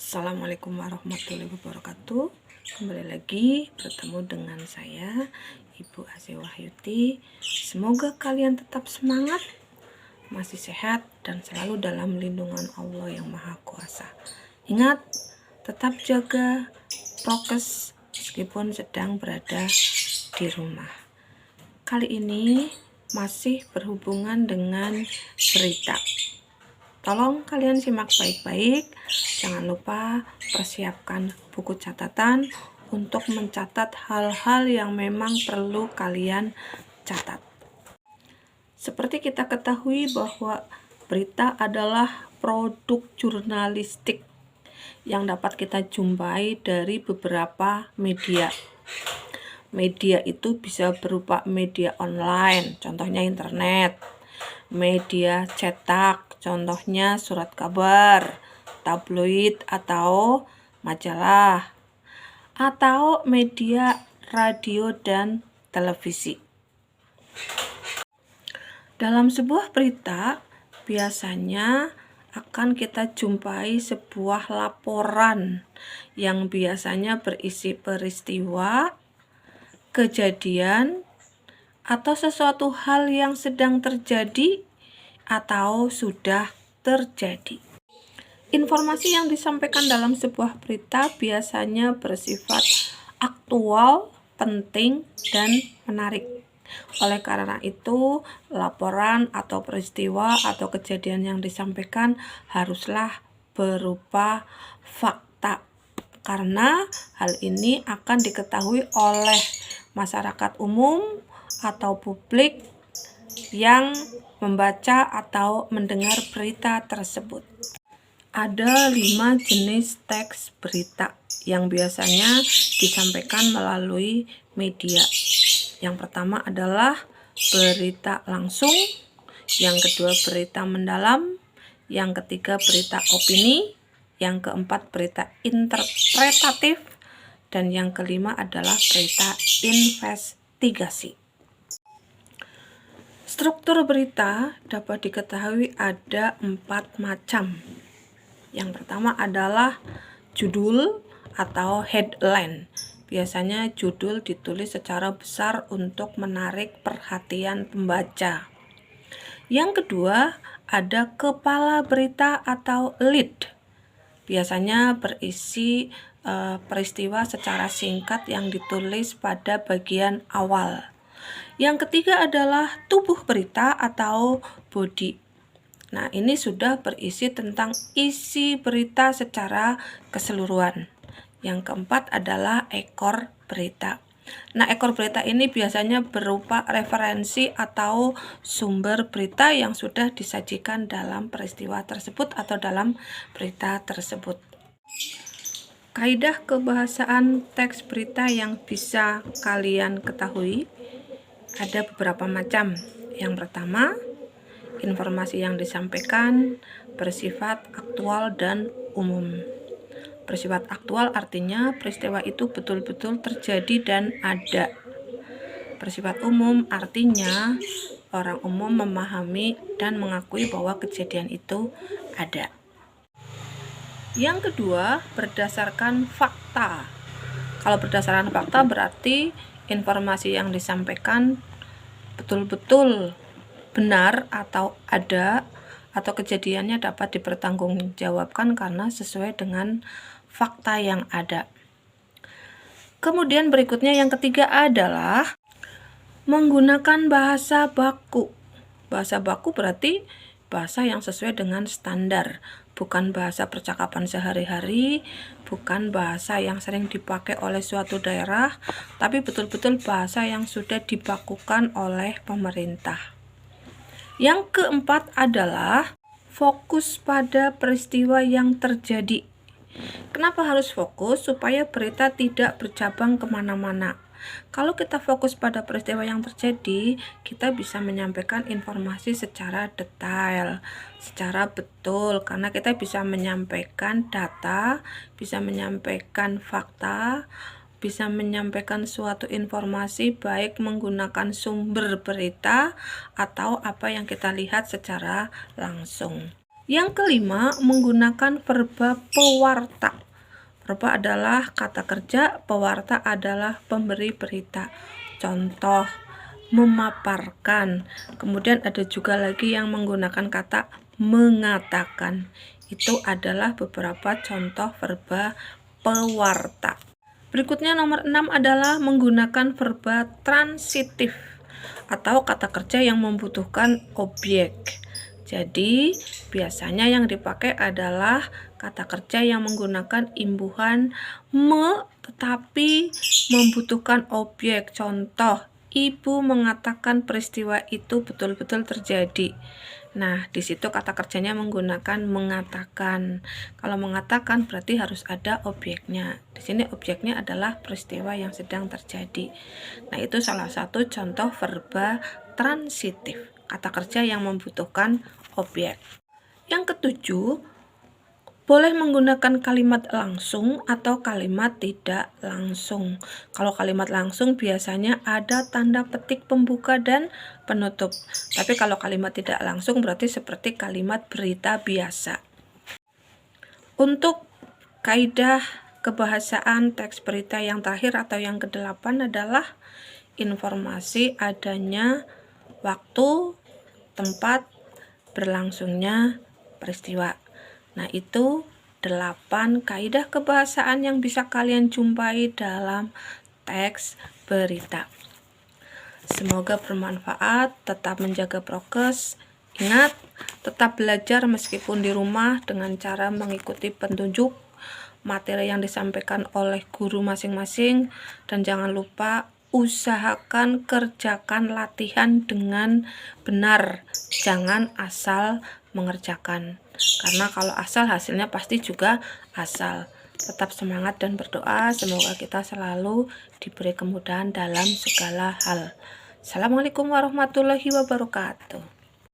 Assalamualaikum warahmatullahi wabarakatuh. Kembali lagi bertemu dengan saya, Ibu Asih Wahyuti. Semoga kalian tetap semangat, masih sehat, dan selalu dalam lindungan Allah yang Maha Kuasa. Ingat, tetap jaga prokes meskipun sedang berada di rumah. Kali ini masih berhubungan dengan berita. Tolong kalian simak baik-baik. Jangan lupa persiapkan buku catatan untuk mencatat hal-hal yang memang perlu kalian catat. Seperti kita ketahui bahwa berita adalah produk jurnalistik yang dapat kita jumpai dari beberapa media. Media itu bisa berupa media online, contohnya internet, media cetak, contohnya surat kabar, tabloid atau majalah, atau media radio dan televisi. Dalam sebuah berita, biasanya akan kita jumpai sebuah laporan yang biasanya berisi peristiwa, kejadian, atau sesuatu hal yang sedang terjadi atau sudah terjadi. Informasi yang disampaikan dalam sebuah berita biasanya bersifat aktual, penting, dan menarik. Oleh karena itu, laporan atau peristiwa atau kejadian yang disampaikan haruslah berupa fakta, karena hal ini akan diketahui oleh masyarakat umum atau publik yang membaca atau mendengar berita tersebut. Ada 5 jenis teks berita yang biasanya disampaikan melalui media. Yang pertama adalah berita langsung, yang kedua berita mendalam, yang ketiga berita opini, yang keempat berita interpretatif, dan yang kelima adalah berita investigasi. Struktur berita dapat diketahui ada 4 macam. Yang pertama adalah judul atau headline. Biasanya judul ditulis secara besar untuk menarik perhatian pembaca. Yang kedua ada kepala berita atau lead. Biasanya berisi peristiwa secara singkat yang ditulis pada bagian awal. Yang ketiga adalah tubuh berita atau body. Nah, ini sudah berisi tentang isi berita secara keseluruhan. Yang keempat adalah ekor berita. Nah, ekor berita ini biasanya berupa referensi atau sumber berita yang sudah disajikan dalam peristiwa tersebut atau dalam berita tersebut. Kaidah kebahasaan teks berita yang bisa kalian ketahui ada beberapa macam. Yang pertama, informasi yang disampaikan bersifat aktual dan umum. Bersifat aktual artinya peristiwa itu betul-betul terjadi dan ada. Bersifat umum artinya orang umum memahami dan mengakui bahwa kejadian itu ada. Yang kedua, berdasarkan fakta. Kalau berdasarkan fakta berarti informasi yang disampaikan betul-betul benar atau ada, atau kejadiannya dapat dipertanggungjawabkan karena sesuai dengan fakta yang ada. Kemudian berikutnya yang ketiga adalah menggunakan bahasa baku. Bahasa baku berarti bahasa yang sesuai dengan standar, bukan bahasa percakapan sehari-hari, bukan bahasa yang sering dipakai oleh suatu daerah, tapi betul-betul bahasa yang sudah dibakukan oleh pemerintah. Yang keempat adalah fokus pada peristiwa yang terjadi. Kenapa harus fokus? Supaya berita tidak bercabang kemana-mana. Kalau kita fokus pada peristiwa yang terjadi, kita bisa menyampaikan informasi secara detail, secara betul, karena kita bisa menyampaikan data, bisa menyampaikan fakta, bisa menyampaikan suatu informasi baik menggunakan sumber berita atau apa yang kita lihat secara langsung. Yang kelima, menggunakan verba pewarta. Verba adalah kata kerja, pewarta adalah pemberi berita. Contoh, memaparkan. Kemudian ada juga lagi yang menggunakan kata mengatakan. Itu adalah beberapa contoh verba pewarta. Berikutnya nomor 6 adalah menggunakan verba transitif atau kata kerja yang membutuhkan objek. Jadi, biasanya yang dipakai adalah kata kerja yang menggunakan imbuhan me tetapi membutuhkan objek. Contoh, ibu mengatakan peristiwa itu betul-betul terjadi. Nah, di situ kata kerjanya menggunakan mengatakan. Kalau mengatakan berarti harus ada objeknya. Di sini objeknya adalah peristiwa yang sedang terjadi. Nah, itu salah satu contoh verba transitif, kata kerja yang membutuhkan objek. Yang ketujuh, boleh menggunakan kalimat langsung atau kalimat tidak langsung. Kalau kalimat langsung biasanya ada tanda petik pembuka dan penutup. Tapi kalau kalimat tidak langsung berarti seperti kalimat berita biasa. Untuk kaidah kebahasaan teks berita yang terakhir atau yang ke-8 adalah informasi adanya waktu, tempat, berlangsungnya peristiwa. Nah, itu 8 kaidah kebahasaan yang bisa kalian jumpai dalam teks berita. Semoga bermanfaat, tetap menjaga prokes. Ingat, tetap belajar meskipun di rumah dengan cara mengikuti petunjuk materi yang disampaikan oleh guru masing-masing, dan jangan lupa usahakan kerjakan latihan dengan benar, jangan asal mengerjakan, karena kalau asal hasilnya pasti juga asal. Tetap semangat dan berdoa, semoga kita selalu diberi kemudahan dalam segala hal. Assalamualaikum warahmatullahi wabarakatuh.